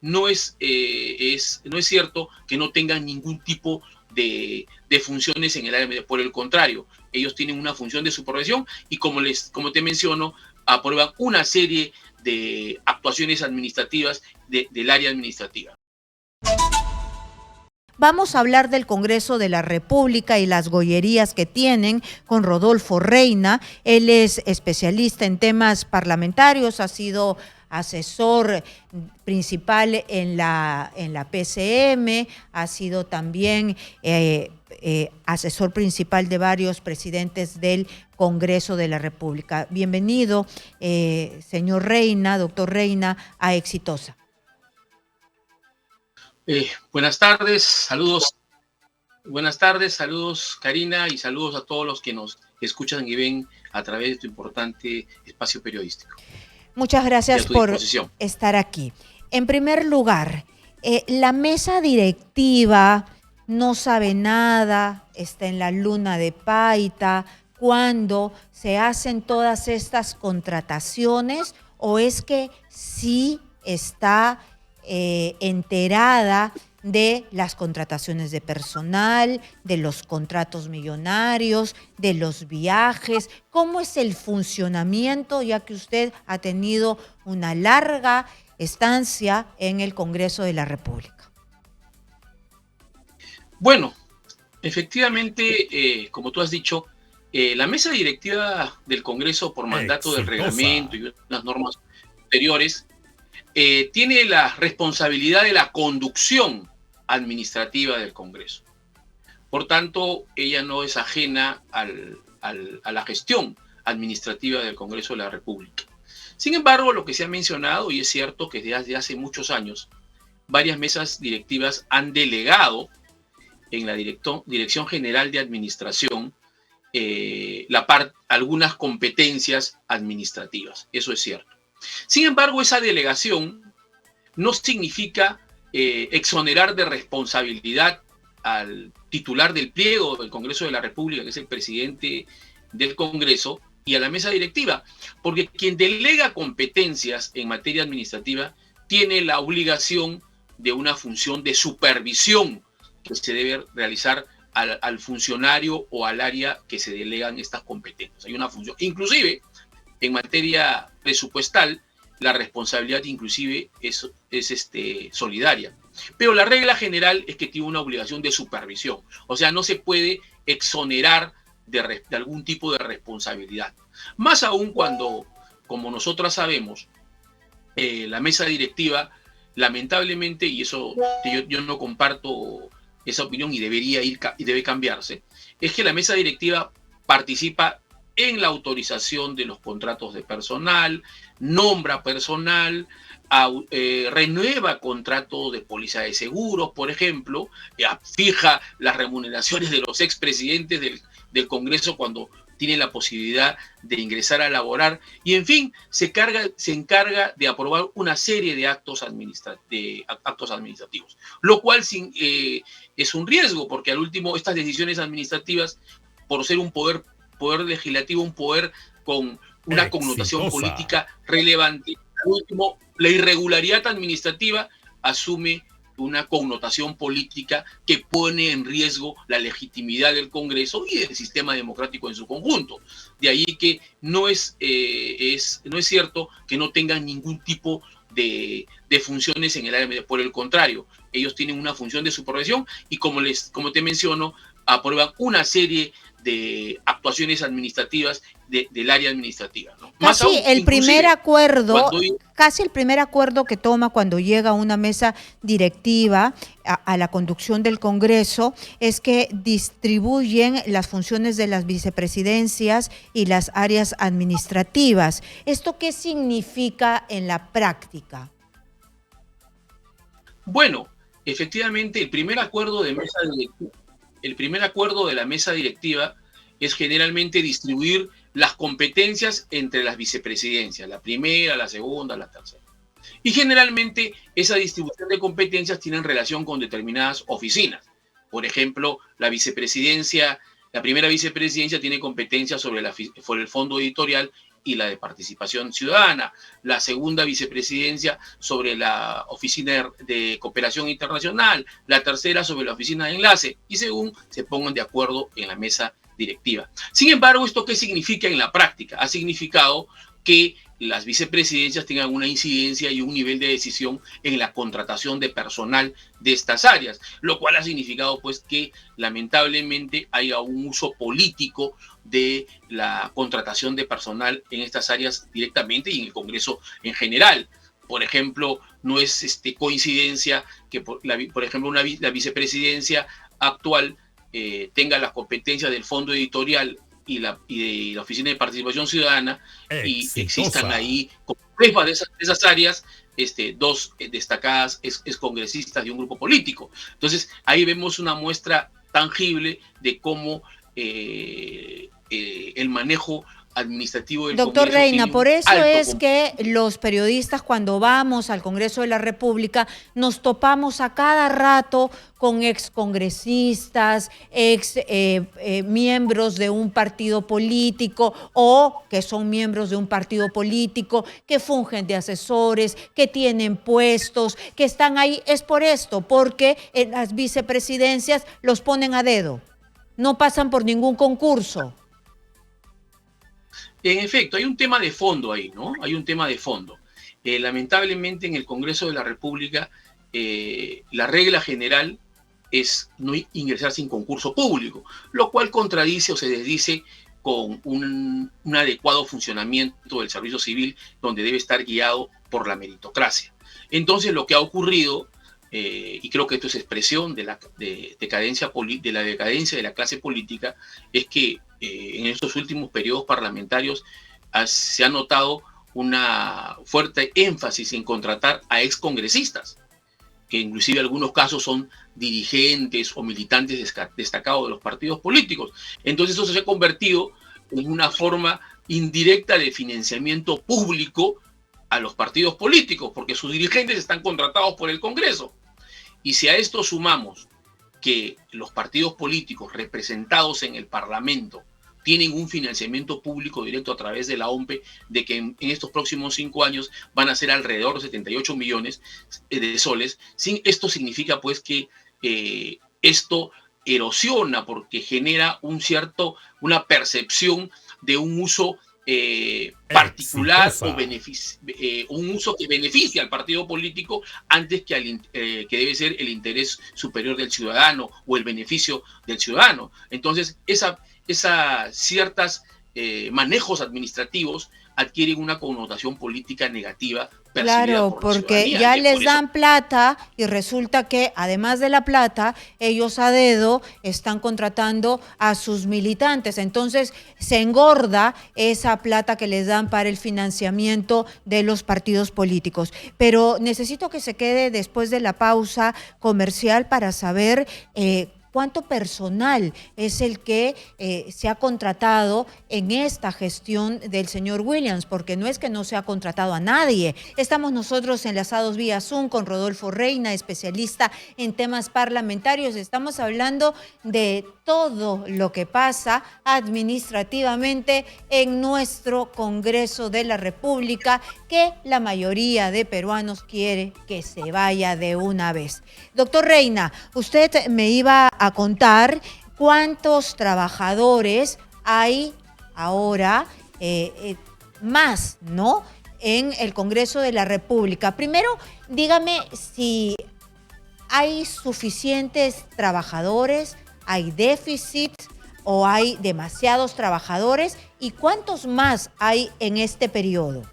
no es cierto que no tengan ningún tipo de funciones en el área media. Por el contrario, ellos tienen una función de supervisión y como te menciono, aprueban una serie de actuaciones administrativas del área administrativa. Vamos a hablar del Congreso de la República y las gollerías que tienen con Rodolfo Reina. Él es especialista en temas parlamentarios, ha sido asesor principal en la PCM, ha sido también asesor principal de varios presidentes del Congreso de la República. Bienvenido, señor Reina, doctor Reina, a Exitosa. Buenas tardes, saludos. Buenas tardes, saludos Karina y saludos a todos los que nos escuchan y ven a través de tu importante espacio periodístico. Muchas gracias por estar aquí. En primer lugar, la mesa directiva no sabe nada, está en la luna de Paita, cuando se hacen todas estas contrataciones, o es que sí está enterada de las contrataciones de personal, de los contratos millonarios, de los viajes. ¿Cómo es el funcionamiento, ya que usted ha tenido una larga estancia en el Congreso de la República? Bueno, efectivamente, como tú has dicho, la mesa directiva del Congreso, por mandato del reglamento y unas normas posteriores, tiene la responsabilidad de la conducción administrativa del Congreso. Por tanto, ella no es ajena a la gestión administrativa del Congreso de la República. Sin embargo, lo que se ha mencionado, y es cierto que desde hace muchos años, varias mesas directivas han delegado en la Dirección General de Administración algunas competencias administrativas. Eso es cierto. Sin embargo, esa delegación no significa exonerar de responsabilidad al titular del pliego del Congreso de la República, que es el presidente del Congreso, y a la mesa directiva, porque quien delega competencias en materia administrativa tiene la obligación de una función de supervisión que se debe realizar al funcionario o al área que se delegan estas competencias. Hay una función, inclusive en materia presupuestal, la responsabilidad inclusive es solidaria. Pero la regla general es que tiene una obligación de supervisión. O sea, no se puede exonerar de algún tipo de responsabilidad. Más aún cuando, como nosotras sabemos, la mesa directiva, lamentablemente, y eso yo no comparto esa opinión y debe cambiarse, es que la mesa directiva participa en la autorización de los contratos de personal, nombra personal, renueva contratos de póliza de seguros, por ejemplo, fija las remuneraciones de los expresidentes del Congreso cuando tienen la posibilidad de ingresar a laborar, y en fin, se encarga de aprobar una serie de actos administrativos, lo cual es un riesgo, porque al último estas decisiones administrativas, por ser un poder legislativo, un poder con una connotación política relevante, al último, la irregularidad administrativa asume una connotación política que pone en riesgo la legitimidad del Congreso y del sistema democrático en su conjunto. De ahí que no es cierto que no tengan ningún tipo de funciones en el área media. Por el contrario, ellos tienen una función de supervisión y como te menciono, aprueban una serie de actuaciones administrativas del área administrativa, ¿no? Casi el primer acuerdo que toma cuando llega a una mesa directiva a la conducción del Congreso es que distribuyen las funciones de las vicepresidencias y las áreas administrativas. ¿Esto qué significa en la práctica? Bueno, efectivamente, el primer acuerdo de la mesa directiva es generalmente distribuir las competencias entre las vicepresidencias, la primera, la segunda, la tercera. Y generalmente esa distribución de competencias tiene relación con determinadas oficinas. Por ejemplo, la primera vicepresidencia tiene competencias sobre el fondo editorial y la de Participación Ciudadana, la segunda vicepresidencia sobre la Oficina de Cooperación Internacional, la tercera sobre la Oficina de Enlace, y según se pongan de acuerdo en la mesa directiva. Sin embargo, ¿esto qué significa en la práctica? Ha significado que las vicepresidencias tengan una incidencia y un nivel de decisión en la contratación de personal de estas áreas, lo cual ha significado pues que lamentablemente haya un uso político de la contratación de personal en estas áreas directamente y en el Congreso en general. Por ejemplo, no es coincidencia que, por ejemplo, la vicepresidencia actual tenga las competencias del fondo editorial y la Oficina de Participación Ciudadana, y existan ahí como jefas de esas áreas dos destacadas excongresistas de un grupo político. Entonces, ahí vemos una muestra tangible de cómo el manejo administrativo del Doctor Congreso Reina, por eso es alto. que los periodistas cuando vamos al Congreso de la República nos topamos a cada rato con excongresistas, miembros de un partido político o que son miembros de un partido político, que fungen de asesores, que tienen puestos, que están ahí. Es por esto, porque en las vicepresidencias los ponen a dedo, no pasan por ningún concurso. En efecto, hay un tema de fondo ahí, ¿no? Hay un tema de fondo. Lamentablemente en el Congreso de la República la regla general es no ingresar sin concurso público, lo cual contradice o se desdice con un adecuado funcionamiento del servicio civil donde debe estar guiado por la meritocracia. Entonces lo que ha ocurrido, y creo que esto es expresión de la decadencia de la clase política, es que en estos últimos periodos parlamentarios se ha notado una fuerte énfasis en contratar a excongresistas, que inclusive en algunos casos son dirigentes o militantes destacados de los partidos políticos. Entonces eso se ha convertido en una forma indirecta de financiamiento público a los partidos políticos, porque sus dirigentes están contratados por el Congreso. Y si a esto sumamos que los partidos políticos representados en el Parlamento tienen un financiamiento público directo a través de la OMPE, de que en estos próximos 5 años van a ser alrededor de 78 millones de soles. Esto significa pues que esto erosiona porque genera una percepción de un uso particular o un uso que beneficia al partido político antes que debe ser el interés superior del ciudadano o el beneficio del ciudadano. Entonces, ciertos manejos administrativos adquieren una connotación política negativa. Claro, porque ya les dan plata y resulta que además de la plata, ellos a dedo están contratando a sus militantes. Entonces se engorda esa plata que les dan para el financiamiento de los partidos políticos. Pero necesito que se quede después de la pausa comercial para saber ¿cuánto personal es el que se ha contratado en esta gestión del señor Williams? Porque no es que no se ha contratado a nadie. Estamos nosotros enlazados vía Zoom con Rodolfo Reina, especialista en temas parlamentarios. Estamos hablando de todo lo que pasa administrativamente en nuestro Congreso de la República, que la mayoría de peruanos quiere que se vaya de una vez. Doctor Reina, usted me iba a contar cuántos trabajadores hay ahora más, ¿no?, en el Congreso de la República. Primero, dígame si hay suficientes trabajadores, hay déficit o hay demasiados trabajadores, y cuántos más hay en este periodo.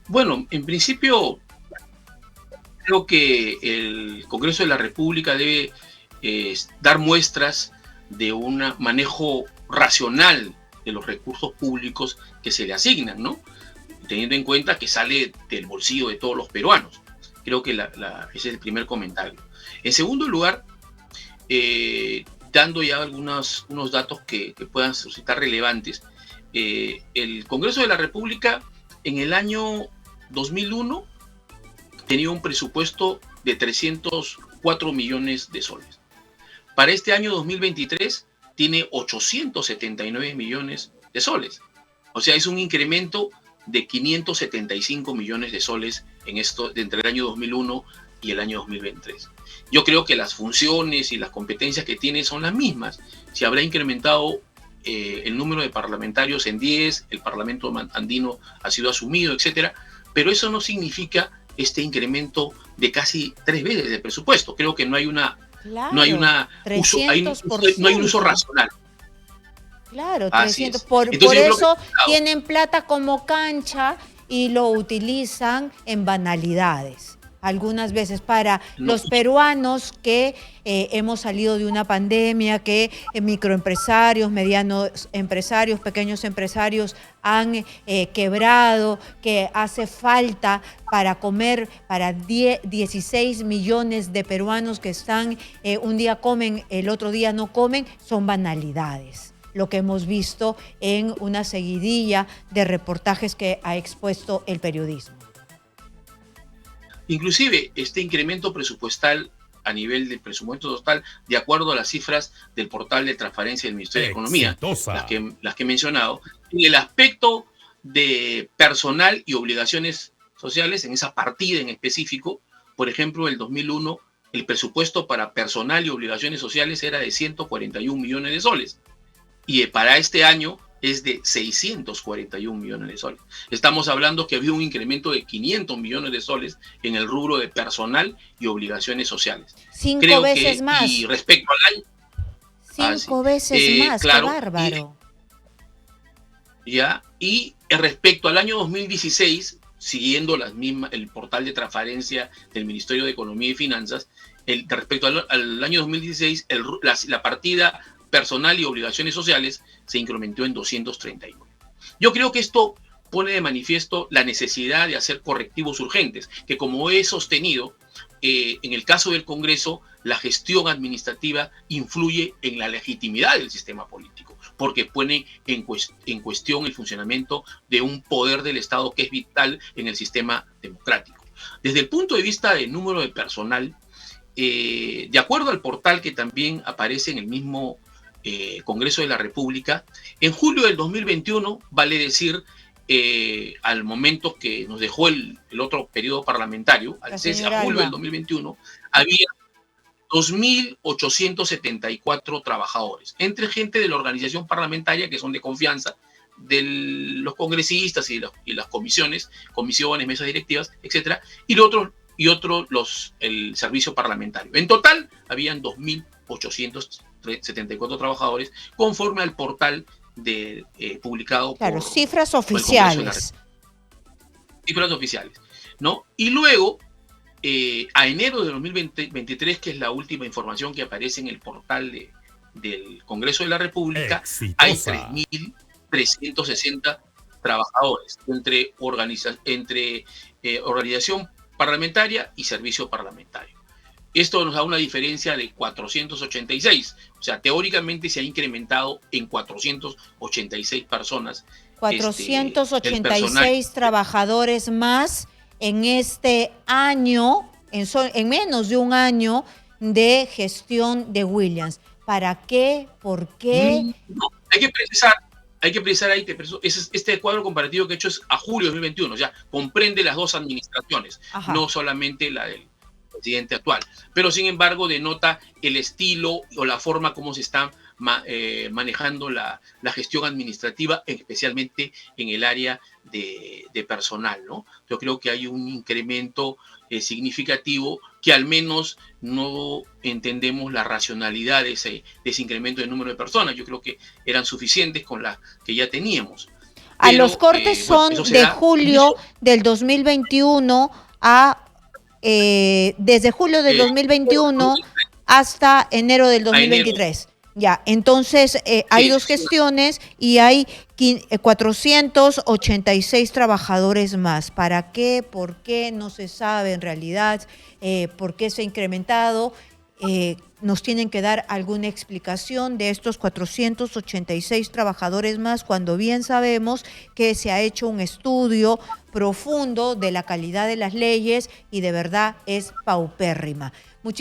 Bueno, en principio creo que el Congreso de la República debe dar muestras de un manejo racional de los recursos públicos que se le asignan, ¿no? Teniendo en cuenta que sale del bolsillo de todos los peruanos. Creo que ese es el primer comentario. En segundo lugar, dando ya unos datos que puedan resultar relevantes, el Congreso de la República en el año 2001 tenía un presupuesto de 304 millones de soles. Para este año 2023 tiene 879 millones de soles. O sea, es un incremento de 575 millones de soles en esto, entre el año 2001 y el año 2023. Yo creo que las funciones y las competencias que tiene son las mismas. Se habrá incrementado el número de parlamentarios en 10, el Parlamento andino ha sido asumido, etcétera, pero eso no significa este incremento de casi 3 veces de presupuesto. Creo que no hay una, Claro, no hay no hay un uso racional. Claro, Así 300. es. Por Entonces, yo creo eso que, tienen plata como cancha y lo utilizan en banalidades. Algunas veces para no, los peruanos que hemos salido de una pandemia, que microempresarios, medianos empresarios, pequeños empresarios han quebrado, que hace falta para comer para 16 millones de peruanos que están, un día comen, el otro día no comen, son banalidades. Lo que hemos visto en una seguidilla de reportajes que ha expuesto el periodismo. inclusive este incremento presupuestal a nivel del presupuesto total, de acuerdo a las cifras del portal de transparencia del Ministerio de Economía, las que he mencionado, en el aspecto de personal y obligaciones sociales, en esa partida en específico, por ejemplo, el 2001, el presupuesto para personal y obligaciones sociales era de 141 millones de soles. Y para este año es de 641 millones de soles. Estamos hablando que había un incremento de 500 millones de soles en el rubro de personal y obligaciones sociales. 5 veces más. Y respecto al año... 5 veces más, claro, qué bárbaro. Y respecto al año 2016, siguiendo el portal de transparencia del Ministerio de Economía y Finanzas, respecto al año 2016, la partida personal y obligaciones sociales se incrementó en 239. Yo creo que esto pone de manifiesto la necesidad de hacer correctivos urgentes, que como he sostenido, en el caso del Congreso, la gestión administrativa influye en la legitimidad del sistema político, porque pone en cuestión el funcionamiento de un poder del Estado que es vital en el sistema democrático. Desde el punto de vista del número de personal, de acuerdo al portal que también aparece en el mismo Congreso de la República, en julio del 2021, vale decir, al momento que nos dejó el otro periodo parlamentario, a julio del 2021, había 2.874 trabajadores, entre gente de la organización parlamentaria que son de confianza de los congresistas y las comisiones, mesas directivas, etcétera, y el servicio parlamentario. En total, habían 2.874 trabajadores, conforme al portal publicado por... cifras oficiales. Cifras oficiales, ¿no? Y luego, a enero de 2023, que es la última información que aparece en el portal del Congreso de la República, hay 3.360 trabajadores entre organización parlamentaria y servicio parlamentario. Esto nos da una diferencia de 486. O sea, teóricamente se ha incrementado en 486 personas. 486 trabajadores más en este año, en menos de un año de gestión de Williams. ¿Para qué? ¿Por qué? No, hay que precisar ahí que este cuadro comparativo que he hecho es a julio de 2021. O sea, comprende las dos administraciones, no solamente la del presidente actual, pero sin embargo denota el estilo o la forma como se está manejando la gestión administrativa, especialmente en el área de personal, ¿no? Yo creo que hay un incremento significativo que al menos no entendemos la racionalidad de ese incremento de número de personas. Yo creo que eran suficientes con las que ya teníamos. Pero, los cortes son de julio del 2021 a... desde julio del 2021 hasta enero del 2023. Ya, entonces hay dos gestiones y hay 486 trabajadores más. ¿Para qué? ¿Por qué? No se sabe en realidad por qué se ha incrementado. Nos tienen que dar alguna explicación de estos 486 trabajadores más, cuando bien sabemos que se ha hecho un estudio profundo de la calidad de las leyes y de verdad es paupérrima. Muchísimas